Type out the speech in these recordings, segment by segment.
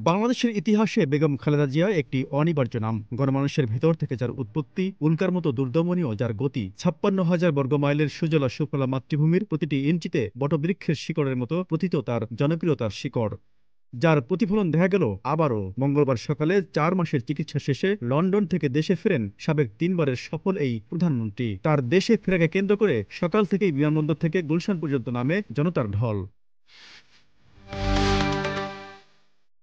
বাংলাদেশের ইতিহাসে বেগম খালেদা জিয়া একটি অনিবার্য নাম। গণমানুষের ভেতর থেকে যার উৎপত্তি, উল্কার মতো দুর্দমনীয় যার গতি, ৫৬,০০০ বর্গমাইলের সুজলা সুফলা মাতৃভূমির প্রতিটি ইঞ্চিতে বটবৃক্ষের শিকড়ের মতো প্রথিত তার জনপ্রিয়তার শিকড়, যার প্রতিফলন দেখা গেল আবারও মঙ্গলবার সকালে ৪ মাসের চিকিৎসা শেষে লন্ডন থেকে দেশে ফেরেন সাবেক ৩ বারের সফল এই প্রধানমন্ত্রী। তার দেশে ফেরাকে কেন্দ্র করে সকাল থেকেই বিমানবন্দর থেকে গুলশান পর্যন্ত নামে জনতার ঢল।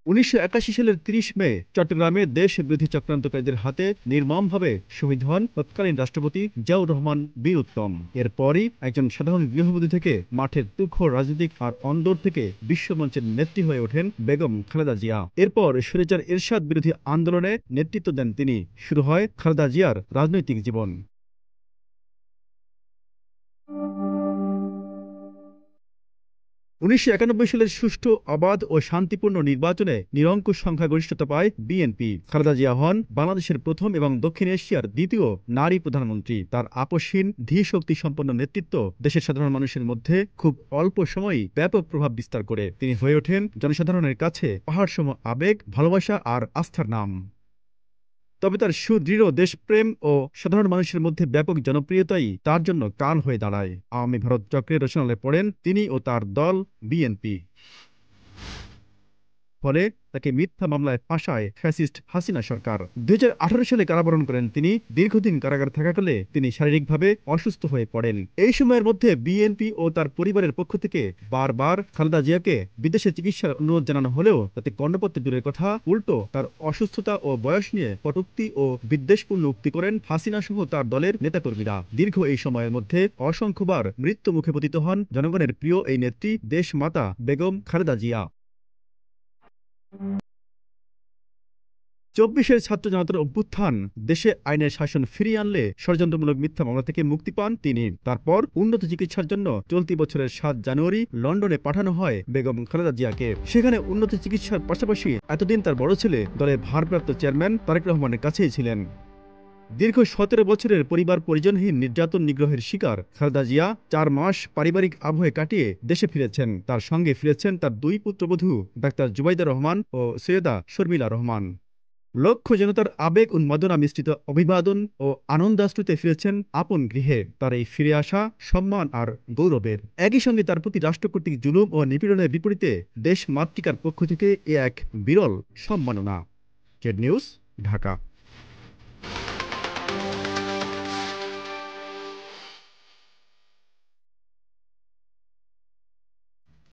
১৯৮১ সালের ৩০ মে চট্টগ্রামে দেশ বিরোধী চক্রান্তকারীদের হাতে নির্মমভাবে শহীদ হন তৎকালীন রাষ্ট্রপতি জিয়াউর রহমান বীর উত্তম। এরপরই একজন সাধারণ গৃহবধূ থেকে মাঠের তুখোড় রাজনীতিক আর অন্দর থেকে বিশ্বমঞ্চের নেত্রী হয়ে ওঠেন বেগম খালেদা জিয়া। এরপর স্বৈরাচার এরশাদ বিরোধী আন্দোলনে নেতৃত্ব দেন তিনি। শুরু হয় খালেদা জিয়ার রাজনৈতিক জীবন। ১৯৯১ সালের সুষ্ঠু, অবাধ ও শান্তিপূর্ণ নির্বাচনে নিরঙ্কুশ সংখ্যাগরিষ্ঠতা পায় বিএনপি। খালেদা জিয়া হন বাংলাদেশের প্রথম এবং দক্ষিণ এশিয়ার দ্বিতীয় নারী প্রধানমন্ত্রী। তার আপসহীন, ধীশক্তি সম্পন্ন নেতৃত্ব দেশের সাধারণ মানুষের মধ্যে খুব অল্প সময়েই ব্যাপক প্রভাব বিস্তার করে। তিনি হয়ে ওঠেন জনসাধারণের কাছে পাহাড়সম আবেগ, ভালোবাসা আর আস্থার নাম। তবে তার সুদৃঢ় দেশপ্রেম ও সাধারণ মানুষের মধ্যে ব্যাপক জনপ্রিয়তাই তার জন্য কাল হয়ে দাঁড়ায়। আওয়ামী ভারত চক্রের রচনায় পড়েন তিনি ও তার দল বিএনপি। ফলে তাকে মিথ্যা মামলায় ফাঁসায় ফ্যাসিস্ট হাসিনা সরকার। ২০১৮ সালে কারাবরণ করেন তিনি। দীর্ঘদিন কারাগারে থাকাকালে তিনি শারীরিকভাবে অসুস্থ হয়ে পড়েন। এই সময়ের মধ্যে বিএনপি ও তার পরিবারের পক্ষ থেকে বারবার খালেদা জিয়াকে বিদেশে চিকিৎসার অনুরোধ জানানো হলেও তাতে কর্ণপাত দূরের কথা, উল্টো তার অসুস্থতা ও বয়স নিয়ে কটূক্তি ও বিদ্বেষপূর্ণ উক্তি করেন হাসিনা সহ তার দলের নেতাকর্মীরা। দীর্ঘ এই সময়ের মধ্যে অসংখ্যবার মৃত্যু মুখে পতিত হন জনগণের প্রিয় এই নেত্রী, দেশমাতা বেগম খালেদা জিয়া। ২৪-এর ছাত্র জনতার অভ্যুত্থান দেশে আইনের শাসন ফিরিয়ে আনলে ষড়যন্ত্রমূলক মিথ্যা মামলা থেকে মুক্তি পান তিনি। তারপর উন্নত চিকিৎসার জন্য চলতি বছরের ৭ জানুয়ারি লন্ডনে পাঠানো হয় বেগম খালেদা জিয়াকে। সেখানে উন্নত চিকিৎসার পাশাপাশি এতদিন তার বড় ছেলে দলের ভারপ্রাপ্ত চেয়ারম্যান তারেক রহমানের কাছেই ছিলেন। দীর্ঘ ১৭ বছরের পরিবার পরিজনহীন নির্যাতন নিগ্রহের শিকার খালেদা জিয়া ৪ মাস পারিবারিক আবহে কাটিয়ে দেশে ফিরেছেন। তার সঙ্গে ফিরেছেন তার ২ পুত্রবধূ ডাক্তার জুবাইদা রহমান ও সৈয়দা শর্মিলা রহমান। লক্ষ জনতার আবেগ উন্মাদনা মিশ্রিত অভিবাদন ও আনন্দাশ্রুতে ফিরেছেন আপন গৃহে। তার এই ফিরে আসা সম্মান আর গৌরবের। একই সঙ্গে তার প্রতি রাষ্ট্র কর্তৃক জুলুম ও নিপীড়নের বিপরীতে দেশ মাতৃকার পক্ষ থেকে এ এক বিরল সম্মাননা। Z news, Dhaka.